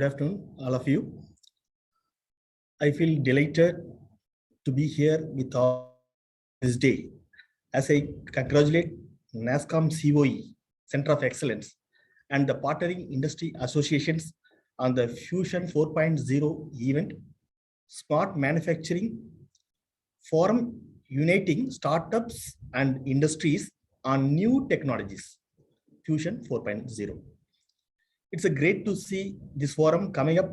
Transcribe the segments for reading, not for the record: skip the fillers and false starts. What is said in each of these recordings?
Good afternoon, all of you. I feel delighted to be here with all this day as I congratulate NASSCOM COE, Center of Excellence, and the partnering industry associations on the Fusion 4.0 event, Smart Manufacturing Forum uniting startups and industries on new technologies, Fusion 4.0. It's a great to see this forum coming up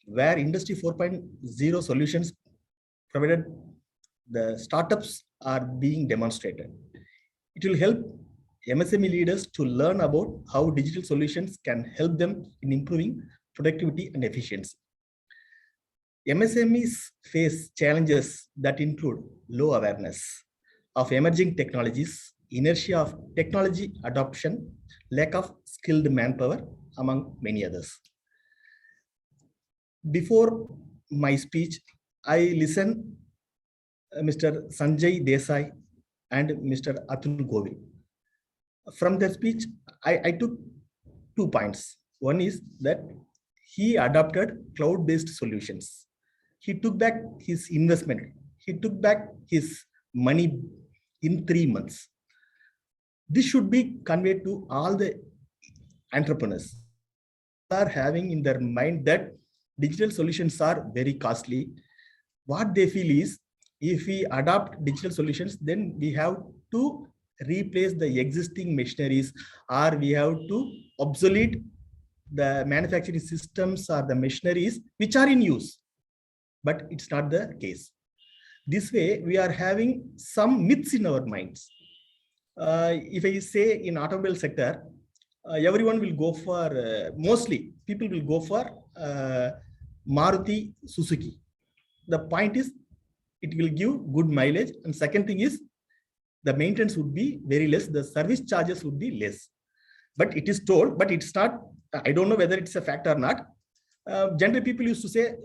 where Industry 4.0 solutions provided the startups are being demonstrated. It will help MSME leaders to learn about how digital solutions can help them in improving productivity and efficiency. MSMEs face challenges that include low awareness of emerging technologies, inertia of technology adoption, lack of skilled manpower, among many others. Before my speech, I listened Mr. Sanjay Desai and Mr. Atul Govil. From their speech, I took 2 points. One is that he adopted cloud-based solutions. He took back his investment. He took back his money in 3 months. This should be conveyed to all the entrepreneurs who are having in their mind that digital solutions are very costly. What they feel is, if we adopt digital solutions, then we have to replace the existing machineries, or we have to obsolete the manufacturing systems or the machineries which are in use. But it's not the case. This way, we are having some myths in our minds. If I say in automobile sector, everyone will go for, mostly people will go for Maruti Suzuki. The point is, it will give good mileage. And second thing is, the maintenance would be very less. The service charges would be less. But it is told, but it's not, I don't know whether it's a fact or not. Generally, people used to say,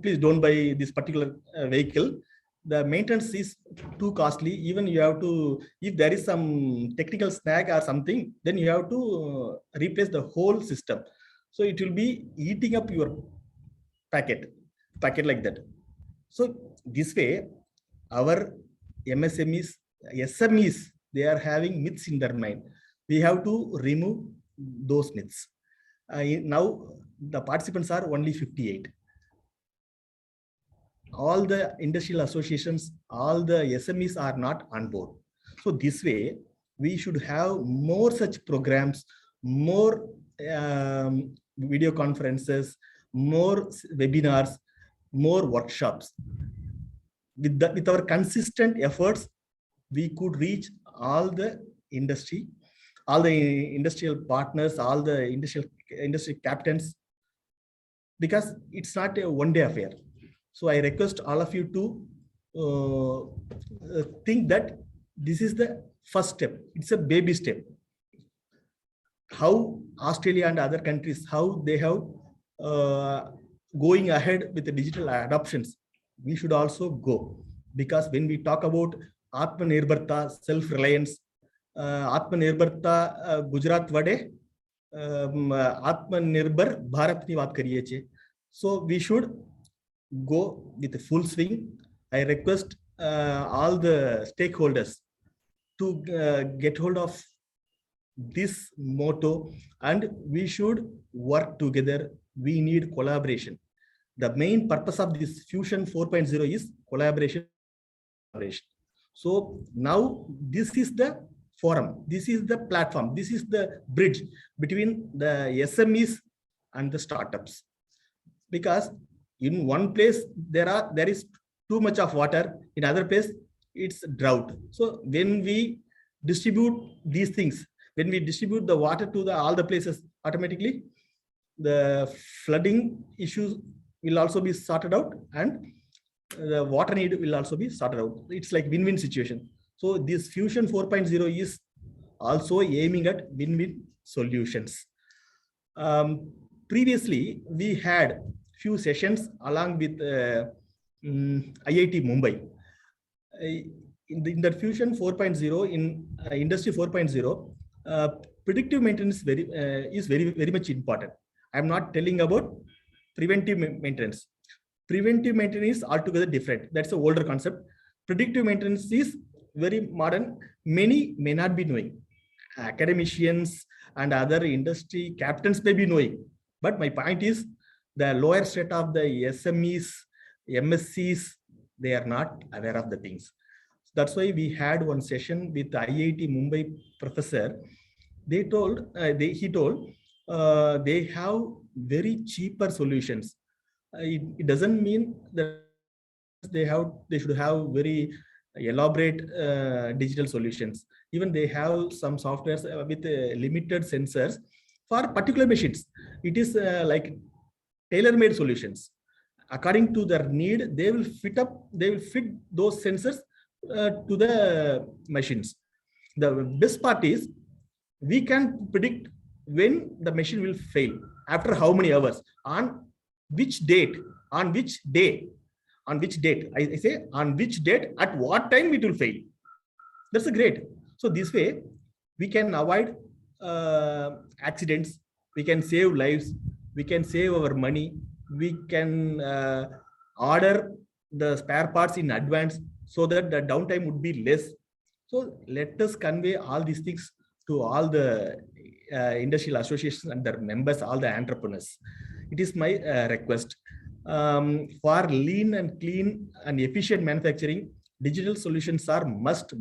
please don't buy this particular vehicle. The maintenance is too costly. Even you have to, if there is some technical snag or something, then you have to replace the whole system. So it will be eating up your packet like that. So this way, our MSMEs, SMEs, they are having myths in their mind. We have to remove those myths. Now, the participants are only 58. All the industrial associations, all the SMEs are not on board. So this way, we should have more such programs, more video conferences, more webinars, more workshops. With our consistent efforts, we could reach all the industry, all the industrial partners, all the industry captains, because it's not a one-day affair. So I request all of you to think that this is the first step. It's a baby step. How Australia and other countries, how they have going ahead with the digital adoptions, we should also go. Because when we talk about Atmanirbharta, self-reliance, Atmanirbharta Gujarat Vade, Atmanirbhar Bharat ni baat kariye che. So we should go with a full swing. I request all the stakeholders to get hold of this motto, and we should work together. We need collaboration. The main purpose of this Fusion 4.0 is collaboration. So now this is the forum, this is the platform, this is the bridge between the SMEs and the startups. Because in one place there is too much of water, in other place it's drought. So when we distribute these things, when we distribute the water to all the places, automatically the flooding issues will also be sorted out, and the water need will also be sorted out. It's like win-win situation. So this Fusion 4.0 is also aiming at win-win solutions. Previously, we had few sessions along with IIT Mumbai. In the Fusion 4.0, in Industry 4.0, predictive maintenance is very much important. I'm not telling about preventive maintenance. Preventive maintenance is altogether different. That's an older concept. Predictive maintenance is very modern. Many may not be knowing. Academicians and other industry captains may be knowing. But my point is, the lower state of the SMEs, MSCs, they are not aware of the things. That's why we had one session with IIT Mumbai professor. He told they have very cheaper solutions. It doesn't mean that they should have very elaborate digital solutions. Even they have some softwares with limited sensors for particular machines. It is like tailor-made solutions. According to their need, they will fit those sensors to the machines. The best part is we can predict when the machine will fail, after how many hours, on which date, on which day, on which date, I say on which date, at what time it will fail. That's a great. So this way, we can avoid accidents, we can save lives, we can save our money, we can order the spare parts in advance so that the downtime would be less. So let us convey all these things to all the industrial associations and their members, all the entrepreneurs. It is my request. For lean and clean and efficient manufacturing, digital solutions are must.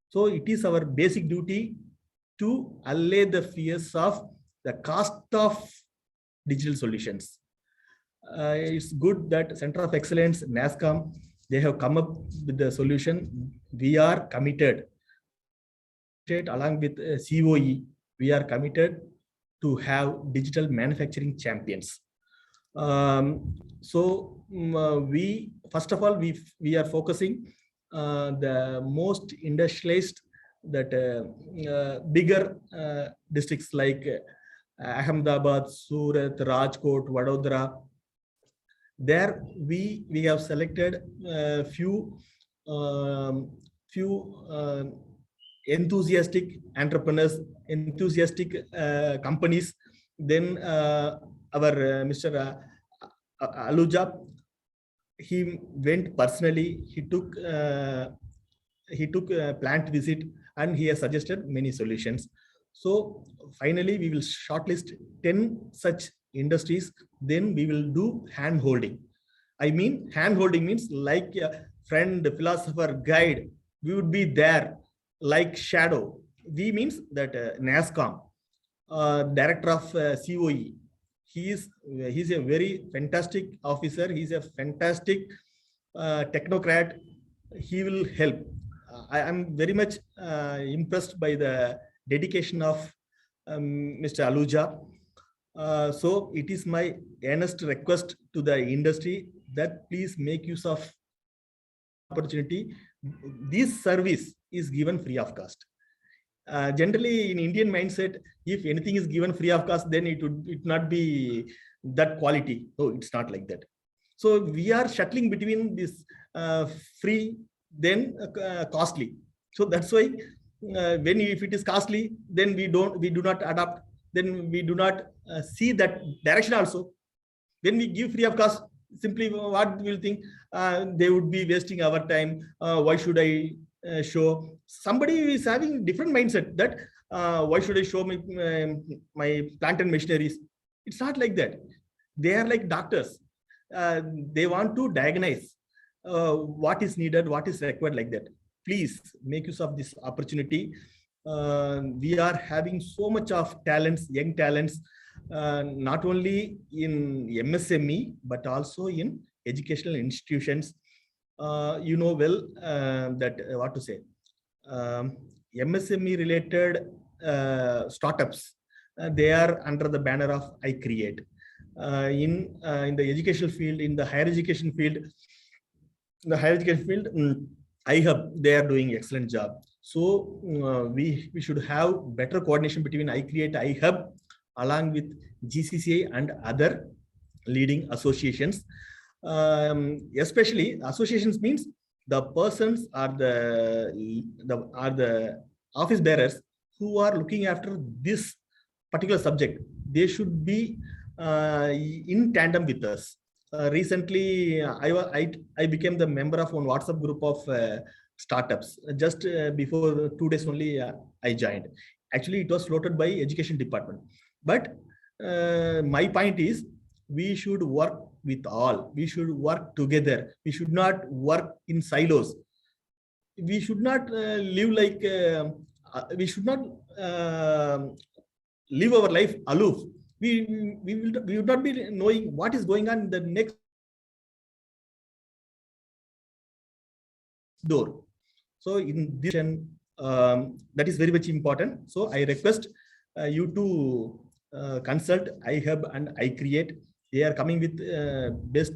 So it is our basic duty to allay the fears of the cost of digital solutions. It's good that Center of Excellence, NASSCOM, they have come up with the solution. We are committed, along with COE, we are committed to have digital manufacturing champions. We first of all, we are focusing the most industrialized, that bigger districts like Ahmedabad, Surat, Rajkot, Vadodara. There we have selected few enthusiastic entrepreneurs, enthusiastic companies. Then our Mr. Aluja, he went personally. He took a plant visit and he has suggested many solutions. So finally, we will shortlist 10 such industries. Then we will do hand holding. I mean, hand holding means like a friend, philosopher, guide. We would be there like shadow. We means that NASSCOM, director of COE, he's a very fantastic officer. He's a fantastic technocrat. He will help. I am very much impressed by the dedication of Mr. Aluja. So it is my earnest request to the industry that please make use of opportunity. This service is given free of cost. Generally, in Indian mindset, if anything is given free of cost, then it would not be that quality. No, it's not like that. So we are shuttling between this free, then costly. So that's why if it is costly, then we do not adopt. Then we do not see that direction also. When we give free of cost, simply what we will think, they would be wasting our time. Why should I show? Somebody is having different mindset that why should I show my plant and machineries? It's not like that. They are like doctors. They want to diagnose what is needed, what is required, like that. Please make use of this opportunity. We are having so much of talents, young talents, not only in MSME, but also in educational institutions. You know well that what to say, MSME related startups, they are under the banner of iCreate. In the educational field, in the higher education field, iHub, they are doing excellent job. So we should have better coordination between iCreate, iHub, along with GCCI and other leading associations. Especially associations means the persons are the office bearers who are looking after this particular subject. They should be in tandem with us. Recently, I became the member of one WhatsApp group of startups. Just before 2 days only, I joined. Actually, it was floated by Education Department. But my point is, we should work with all. We should work together. We should not work in silos. We should not live like we should not live our life aloof. We would not be knowing what is going on in the next door. So in this, that is very much important. So I request you to consult iHub and iCreate. They are coming with best,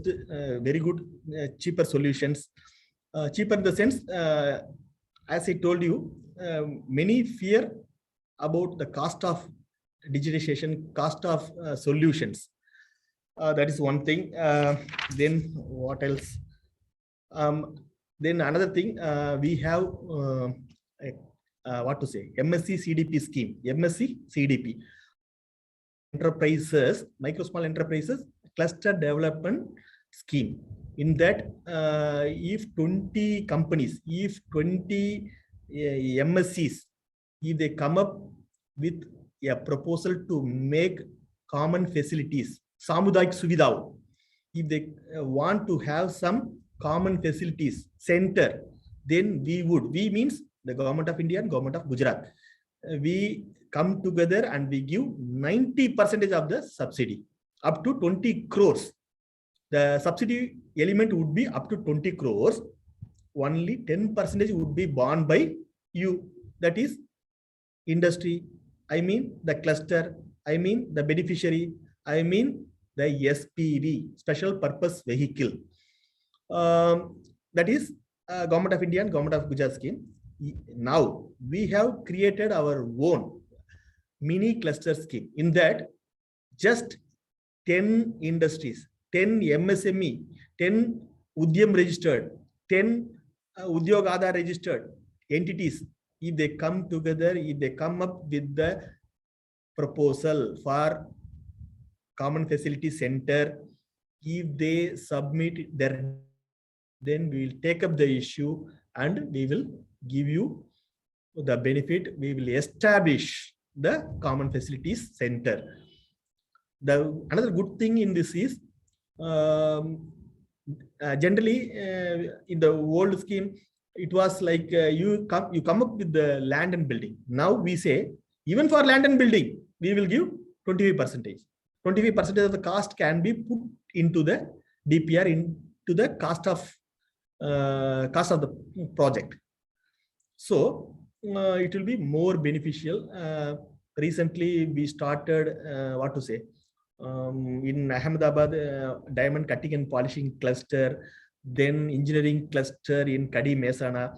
very good, cheaper solutions. Cheaper in the sense, as I told you, many fear about the cost of digitization, cost of solutions. That is one thing. Then what else? Then another thing, we have what to say, MSc CDP scheme, MSc CDP. Enterprises, micro small enterprises cluster development scheme. In that, if 20 companies, if 20 MSCs, if they come up with a proposal to make common facilities, Samudaik Suvidao, if they want to have some common facilities center, then we means the government of India and government of Gujarat, we come together and we give 90% of the subsidy up to 20 crores. The subsidy element would be up to 20 crores. Only 10% would be borne by you. That is industry. I mean the cluster. I mean the beneficiary. I mean the SPV, special purpose vehicle. That is government of India and government of Gujarat scheme. Now we have created our own mini cluster scheme. In that, just 10 industries, 10 MSME, 10 Udyam registered, 10 Udyog Aadhar registered entities, if they come together, if they come up with the proposal for common facility center, if they submit their, then we will take up the issue and we will give you the benefit. We will establish the common facilities center. Another good thing in this is generally in the old scheme, it was like you come up with the land and building. Now we say even for land and building, we will give 25%. 25% of the cost can be put into the DPR, into the cost of the project. So it will be more beneficial. Recently, we started what to say in Ahmedabad, diamond cutting and polishing cluster, then engineering cluster in Kadi Mehsana.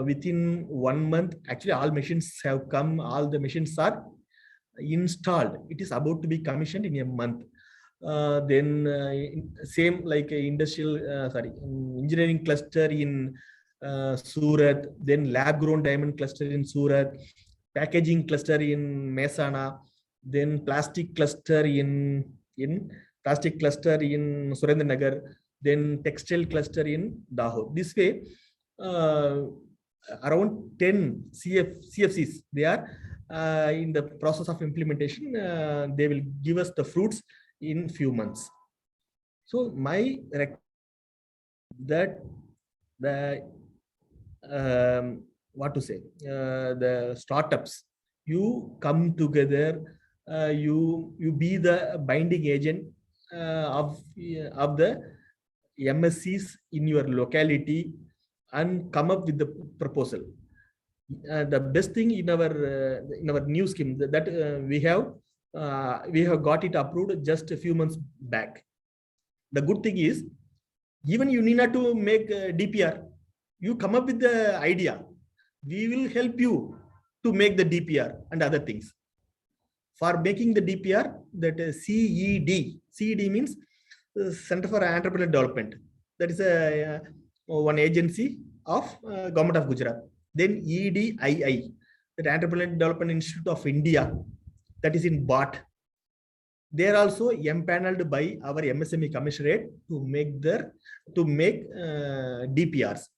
Within 1 month, actually all machines have come, all the machines are installed. It is about to be commissioned in a month. Then same like industrial, engineering cluster in Surat, then lab grown diamond cluster in Surat, packaging cluster in Mehsana, then plastic cluster in Surendranagar, then textile cluster in Dahod. This way, around 10 CFCs, they are in the process of implementation. They will give us the fruits in few months. So my that the what to say, the startups, you come together, you be the binding agent of the MSCs in your locality and come up with the proposal. The best thing in our new scheme that we have got it approved just a few months back. The good thing is, even you need not to make DPR. You come up with the idea. We will help you to make the DPR and other things. For making the DPR, that CED means Center for Entrepreneurial Development. That is one agency of Government of Gujarat. Then EDII, that Entrepreneurial Development Institute of India, that is in BAT. they are also empaneled by our MSME Commissionerate to make DPRs.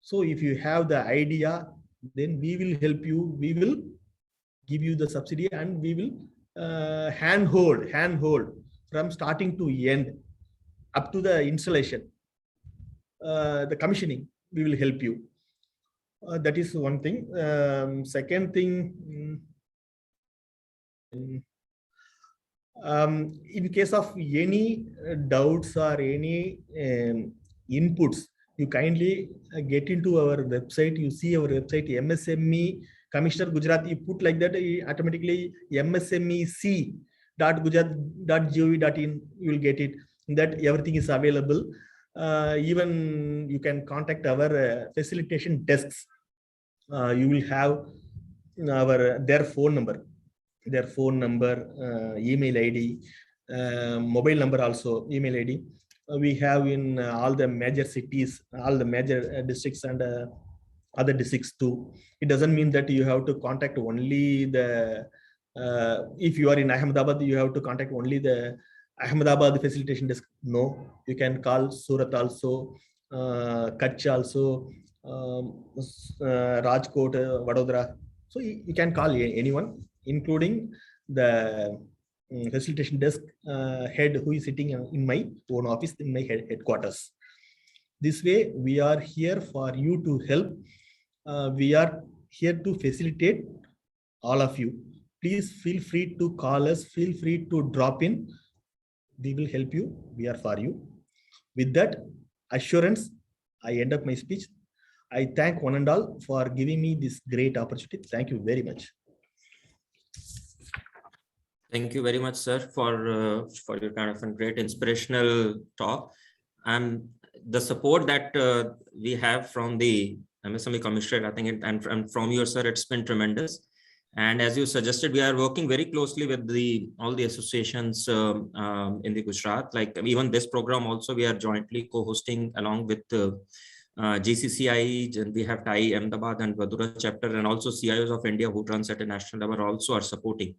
So if you have the idea, then we will help you. We will give you the subsidy, and we will handhold from starting to end up to the installation, the commissioning. We will help you. That is one thing. Second thing, in case of any doubts or any inputs, you kindly get into our website. You see our website, MSME Commissioner Gujarat. You put like that, automatically msmec.gujarat.gov.in. You will get it. That everything is available. Even you can contact our facilitation desks. You will have their phone number, email ID, mobile number also, email ID. We have in all the major cities, all the major districts, and other districts too. It doesn't mean that you have to contact only the, if you are in Ahmedabad, you have to contact only the Ahmedabad facilitation desk. No, you can call Surat also, Kutch also, Rajkot, Vadodara. So you can call anyone, including the facilitation desk head who is sitting in my own office, in my headquarters. This way, we are here for you to help. We are here to facilitate all of you. Please feel free to call us, feel free to drop in. We will help you. We are for you. With that assurance, I end up my speech. I thank one and all for giving me this great opportunity. Thank you very much. Thank you very much, sir, for your kind of a great inspirational talk. And the support that we have from the MSME Commissioner, I think, and from you, sir, it's been tremendous. And as you suggested, we are working very closely with all the associations in the Gujarat. Like even this program also, we are jointly co-hosting along with GCCI, and we have TAI Ahmedabad and Vadodara chapter, and also CIOs of India who runs at a national level also are supporting.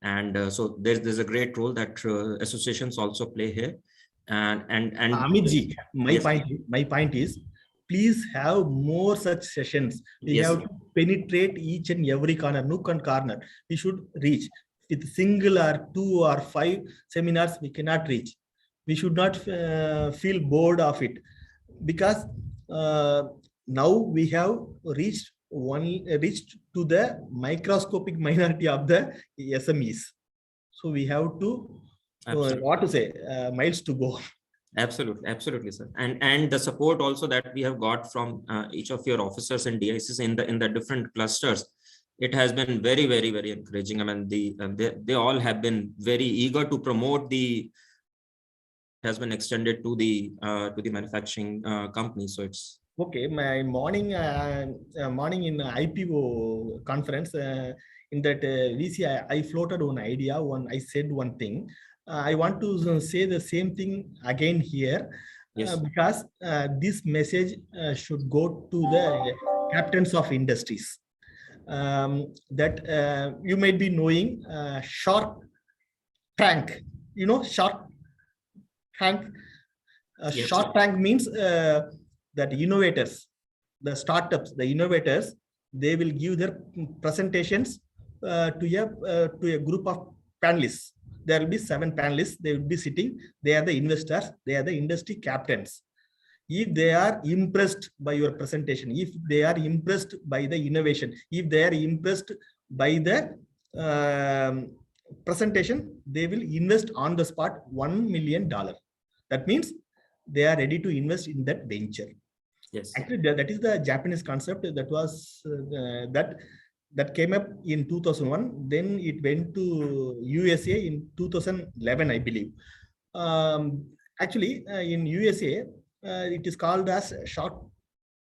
And so there's a great role that associations also play here. And Amitji, my point is, please have more such sessions. We have to penetrate each and every corner, nook and corner. We should reach. With single or 2 or 5 seminars, we cannot reach. We should not feel bored of it, because now we have reached to the microscopic minority of the SMEs. So we have to miles to go. Absolutely, sir. And the support also that we have got from each of your officers and DICs in the different clusters, it has been very, very, very encouraging. I mean, they all have been very eager to promote has been extended to the manufacturing company. So it's okay. My morning in IPO conference, in that VC, I floated one idea. I said one thing. I want to say the same thing again here, because this message should go to the captains of industries. That you might be knowing Shark Tank. You know Shark Tank. Shark Tank means that innovators, the startups, the innovators, they will give their presentations to a group of panelists. There will be 7 panelists. They will be sitting. They are the investors. They are the industry captains. If they are impressed by your presentation, if they are impressed by the innovation, if they are impressed by the presentation, they will invest on the spot $1 million. That means they are ready to invest in that venture. Yes. Actually, that is the Japanese concept that was that came up in 2001. Then it went to USA in 2011, I believe. Actually, in USA, it is called as Shark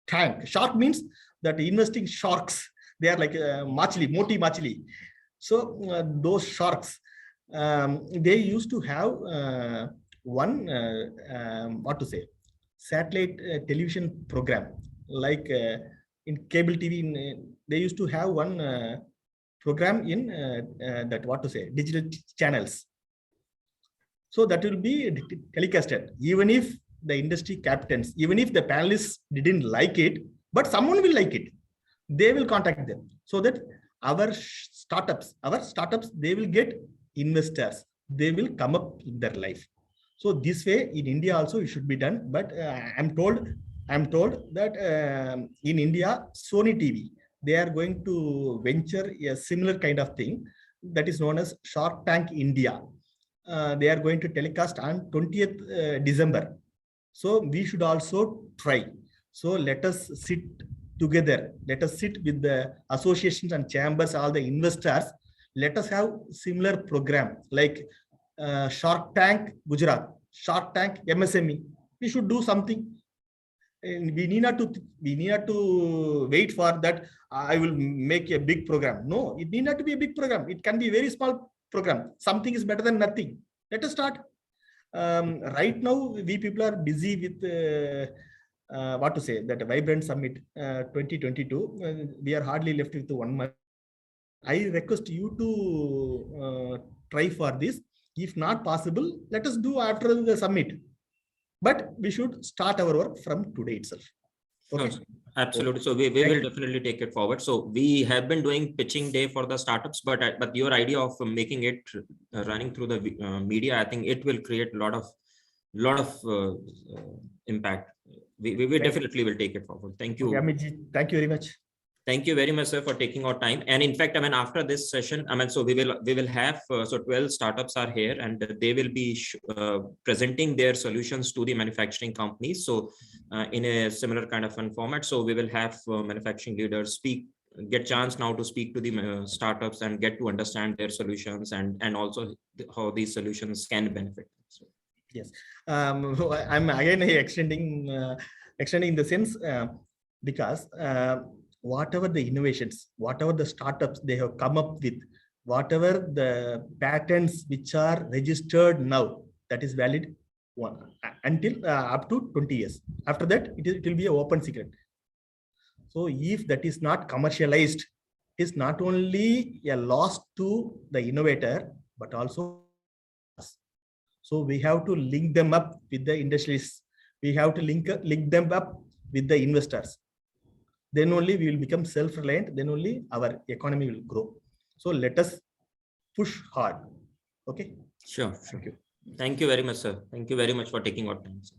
Tank. Shark means that investing sharks. They are like moti machli. So those sharks, they used to have one satellite television program, like in cable TV. They used to have one program in that what to say digital channels. So that will be telecasted, even if the industry captains, even if the panelists didn't like it, but someone will like it. They will contact them so that our startups, they will get investors. They will come up in their life. So this way in India also it should be done. But I'm told that in India, Sony TV, they are going to venture a similar kind of thing that is known as Shark Tank India. They are going to telecast on 20th December. So we should also try. So let us sit together. Let us sit with the associations and chambers, all the investors. Let us have similar program like Shark Tank Gujarat, Shark Tank MSME. We should do something. And we need not to wait for that. I will make a big program. No, it need not to be a big program. It can be a very small program. Something is better than nothing. Let us start. Right now, we people are busy with what to say, that Vibrant Summit 2022. We are hardly left with 1 month. I request you to try for this. If not possible, let us do after the summit. But we should start our work from today itself. Okay. Sure, absolutely. So we will definitely take it forward. So we have been doing pitching day for the startups, but your idea of making it running through the media, I think it will create a lot of impact. We definitely will take it forward. Thank you. Okay, Amit, thank you very much. Thank you very much, sir, for taking our time. And in fact, I mean, after this session, I mean, so we will have so 12 startups are here, and they will be presenting their solutions to the manufacturing companies. So in a similar kind of fun format. So we will have manufacturing leaders get chance now to speak to the startups and get to understand their solutions and also how these solutions can benefit. So. Yes, I'm again extending in the sense because whatever the innovations, whatever the startups they have come up with, whatever the patents which are registered now, that is valid until up to 20 years. After that, it will be an open secret. So if that is not commercialized, it is not only a loss to the innovator, but also us. So we have to link them up with the industries. We have to link them up with the investors. Then only we will become self-reliant. Then only our economy will grow. So let us push hard. Okay. Sure. Thank you very much, sir. Thank you very much for taking our time, sir.